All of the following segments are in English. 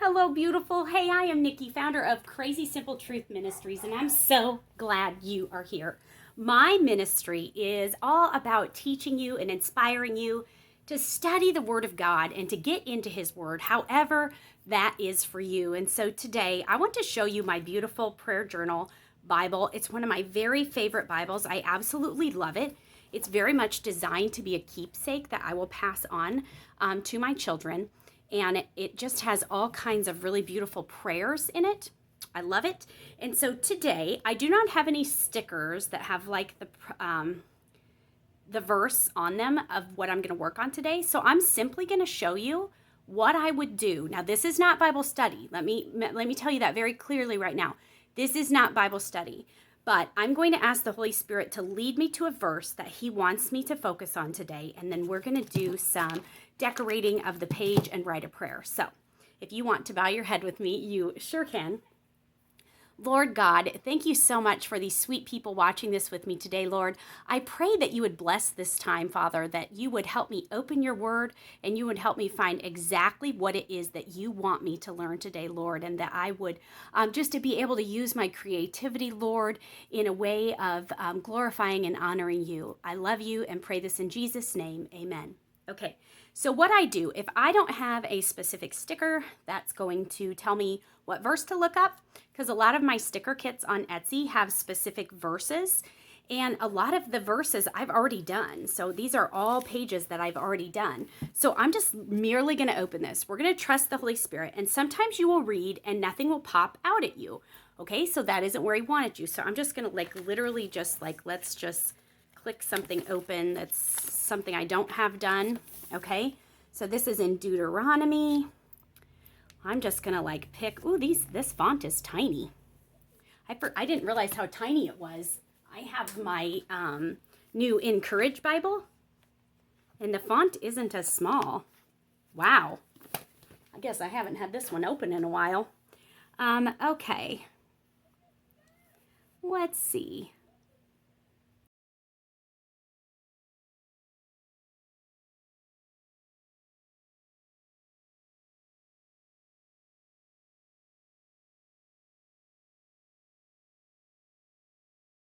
Hello, beautiful. Hey, I am Nicki, founder of Crazy Simple Truth Ministries, and I'm so glad you are here. My ministry is all about teaching you and inspiring you to study the Word of God and to get into His Word, however that is for you. And so today, I want to show you my beautiful prayer journal Bible. It's one of my very favorite Bibles. I absolutely love it. It's very much designed to be a keepsake that I will pass on to my children. And it just has all kinds of really beautiful prayers in it. I love it. And so today, I do not have any stickers that have like the verse on them of what I'm going to work on today. So I'm simply going to show you what I would do. Now, this is not Bible study. Let me tell you that very clearly right now. This is not Bible study. But I'm going to ask the Holy Spirit to lead me to a verse that He wants me to focus on today. And then we're going to do some decorating of the page and write a prayer. So if you want to bow your head with me, you sure can. Lord God, thank you so much for these sweet people watching this with me today, Lord. I pray that you would bless this time, Father, that you would help me open your word and you would help me find exactly what it is that you want me to learn today, Lord, and that I would just to be able to use my creativity, Lord, in a way of glorifying and honoring you. I love you and pray this in Jesus' name. Amen. Okay, so what I do, if I don't have a specific sticker, that's going to tell me what verse to look up, because a lot of my sticker kits on Etsy have specific verses, and a lot of the verses I've already done. So these are all pages that I've already done. So I'm just merely going to open this. We're going to trust the Holy Spirit, and sometimes you will read and nothing will pop out at you. Okay, so that isn't where He wanted you. So I'm just going to literally just let's just click something open that's something I don't have done. Okay, so this is in Deuteronomy. I'm just gonna pick. Ooh, this font is tiny. I didn't realize how tiny it was. I have my new Encourage Bible, and the font isn't as small. Wow. I guess I haven't had this one open in a while. Okay. Let's see.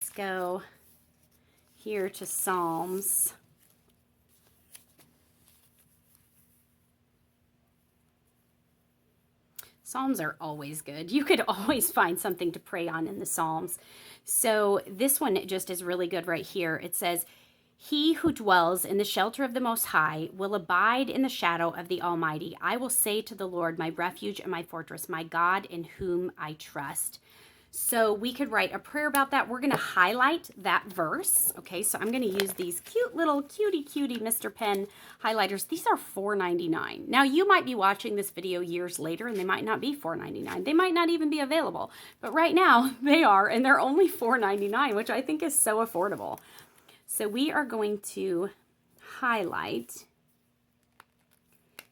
Let's go here to Psalms. Psalms are always good. You could always find something to pray on in the Psalms. So this one just is really good right here. It says, "He who dwells in the shelter of the Most High will abide in the shadow of the Almighty. I will say to the Lord, my refuge and my fortress, my God in whom I trust." So we could write a prayer about that. We're going to highlight that verse. Okay, so I'm going to use these cute little cutie Mr. Pen highlighters. These are $4.99. Now you might be watching this video years later and they might not be $4.99. They might not even be available. But right now they are, and they're only $4.99, which I think is so affordable. So we are going to highlight,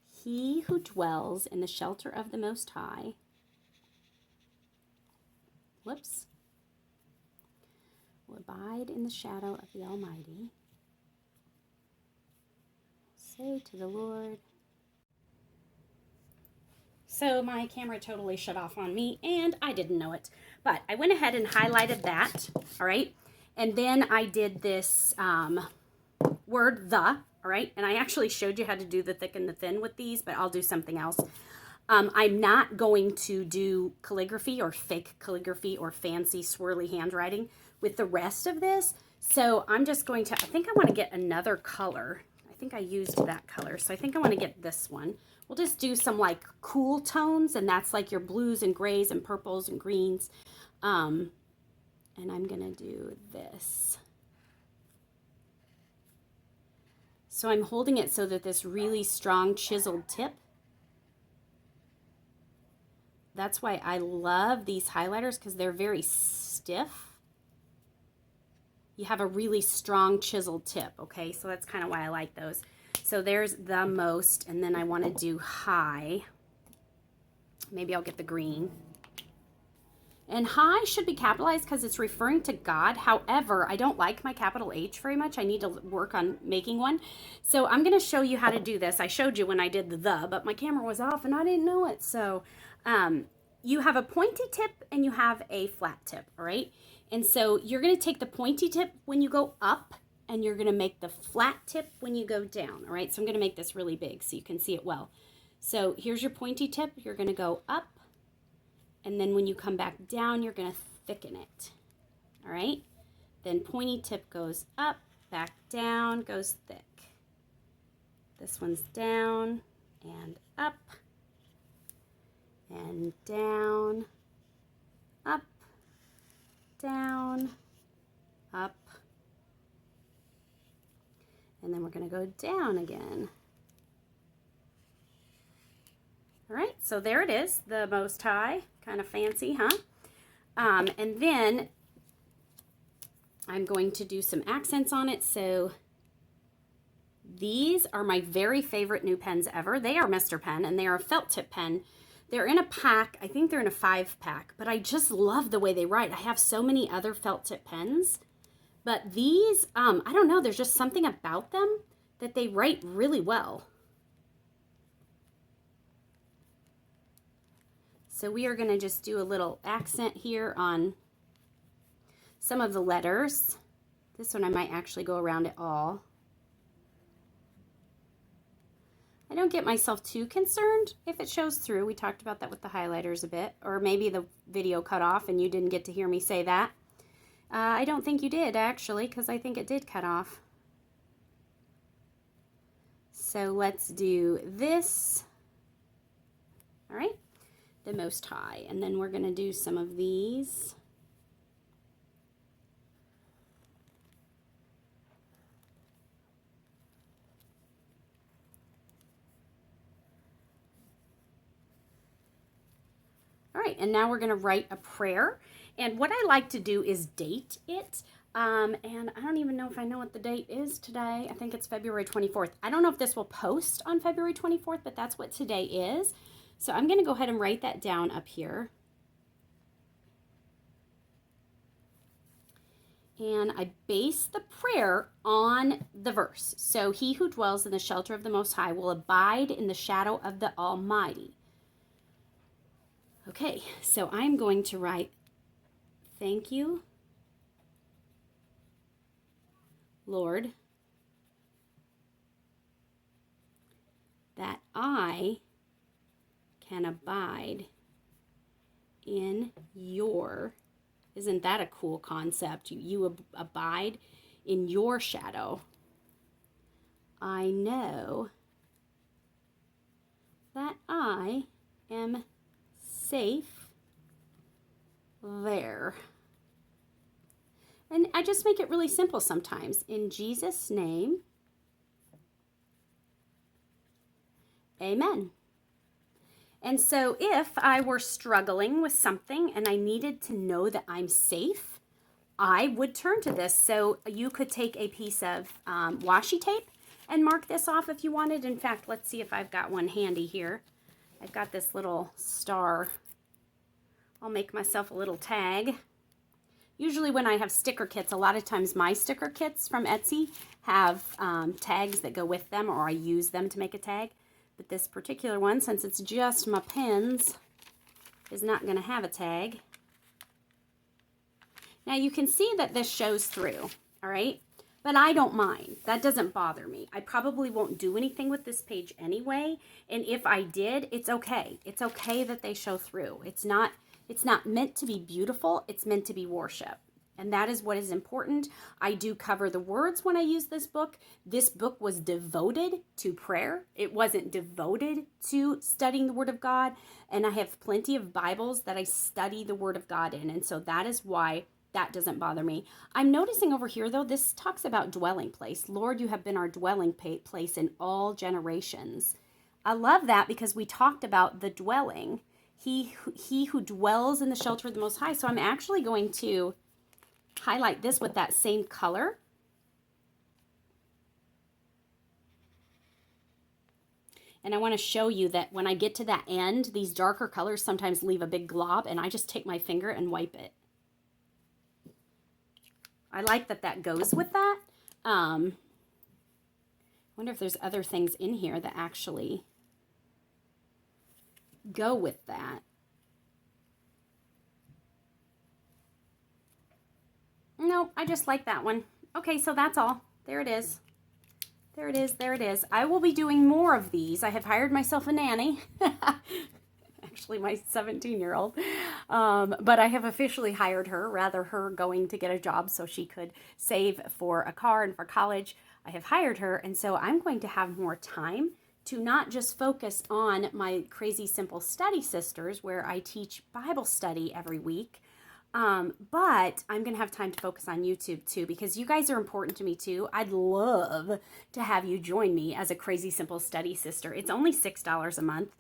"He who dwells in the shelter of the Most High." Whoops. "Will abide in the shadow of the Almighty. Say to the Lord." So my camera totally shut off on me, and I didn't know it. But I went ahead and highlighted that, all right? And then I did this word, "the," all right? And I actually showed you how to do the thick and the thin with these, but I'll do something else. I'm not going to do calligraphy or fake calligraphy or fancy swirly handwriting with the rest of this. So I'm just going to, I think I want to get another color. I think I used that color. So I think I want to get this one. We'll just do some cool tones, and that's your blues and grays and purples and greens. And I'm going to do this. So I'm holding it so that this really strong chiseled tip. That's why I love these highlighters, because they're very stiff. You have a really strong chiseled tip, okay? So that's kind of why I like those. So there's the most, and then I want to do high. Maybe I'll get the green. And high should be capitalized because it's referring to God. However, I don't like my capital H very much. I need to work on making one. So I'm going to show you how to do this. I showed you when I did the, but my camera was off and I didn't know it. So You have a pointy tip and you have a flat tip, all right? And so you're going to take the pointy tip when you go up, and you're going to make the flat tip when you go down, all right? So I'm going to make this really big so you can see it well. So here's your pointy tip. You're going to go up, and then when you come back down, you're going to thicken it, all right? Then pointy tip goes up, back down, goes thick. This one's down and up and down, up, down, up, and then we're going to go down again. All right, so there it is, the Most High, kind of fancy, huh? And then I'm going to do some accents on it. So these are my very favorite new pens ever. They are Mr. Pen, and they are a felt tip pen. They're in a pack. I think they're in a 5-pack, but I just love the way they write. I have so many other felt tip pens, but these, I don't know, there's just something about them that they write really well. So we are going to just do a little accent here on some of the letters. This one I might actually go around it all. I don't get myself too concerned if it shows through. We talked about that with the highlighters a bit, or maybe the video cut off and you didn't get to hear me say that. I don't think you did, actually, because I think it did cut off. So let's do this. All right, the Most High, and then we're going to do some of these. All right, and now we're going to write a prayer. And what I like to do is date it. And I don't even know if I know what the date is today. I think it's February 24th. I don't know if this will post on February 24th, but that's what today is. So I'm going to go ahead and write that down up here. And I base the prayer on the verse. So he who dwells in the shelter of the Most High will abide in the shadow of the Almighty. Okay, so I'm going to write, thank you, Lord, that I can abide in your, isn't that a cool concept? You abide in your shadow. I know that I am safe there. And I just make it really simple sometimes. In Jesus' name, amen. And so if I were struggling with something and I needed to know that I'm safe, I would turn to this. So you could take a piece of washi tape and mark this off if you wanted. In fact, let's see if I've got one handy here. I've got this little star. I'll make myself a little tag. Usually when I have sticker kits, a lot of times my sticker kits from Etsy have tags that go with them, or I use them to make a tag. But this particular one, since it's just my pens, is not going to have a tag. Now you can see that this shows through, all right? But I don't mind. That doesn't bother me. I probably won't do anything with this page anyway. And if I did, it's okay. It's okay that they show through. It's not meant to be beautiful. It's meant to be worship. And that is what is important. I do cover the words when I use this book. This book was devoted to prayer. It wasn't devoted to studying the Word of God. And I have plenty of Bibles that I study the Word of God in. And so that is why that doesn't bother me. I'm noticing over here, though, this talks about dwelling place. Lord, you have been our dwelling place in all generations. I love that because we talked about the dwelling. He who dwells in the shelter of the Most High. So I'm actually going to highlight this with that same color. And I want to show you that when I get to that end, these darker colors sometimes leave a big glob, and I just take my finger and wipe it. I like that that goes with that. I wonder if there's other things in here that actually go with that. just like that one. Okay, so that's all. There it is. There it is. There it is. I will be doing more of these. I have hired myself a nanny. Actually, my 17-year-old. But I have officially hired her, rather her going to get a job so she could save for a car and for college. I have hired her, and so I'm going to have more time to not just focus on my Crazy Simple Study Sisters, where I teach Bible study every week, but I'm going to have time to focus on YouTube too, because you guys are important to me too. I'd love to have you join me as a Crazy Simple Study Sister. It's only $6 a month.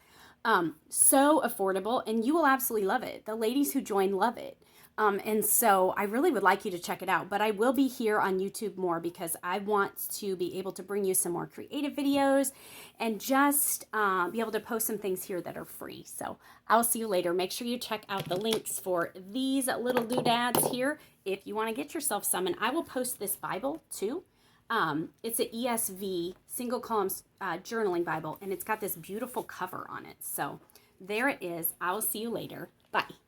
So affordable, and you will absolutely love it. The ladies who join love it. And so I really would like you to check it out, but I will be here on YouTube more because I want to be able to bring you some more creative videos and just be able to post some things here that are free. So I'll see you later. Make sure you check out the links for these little doodads here if you want to get yourself some. And I will post this Bible too. It's an ESV single column journaling Bible, and it's got this beautiful cover on it. So there it is. I will see you later. Bye.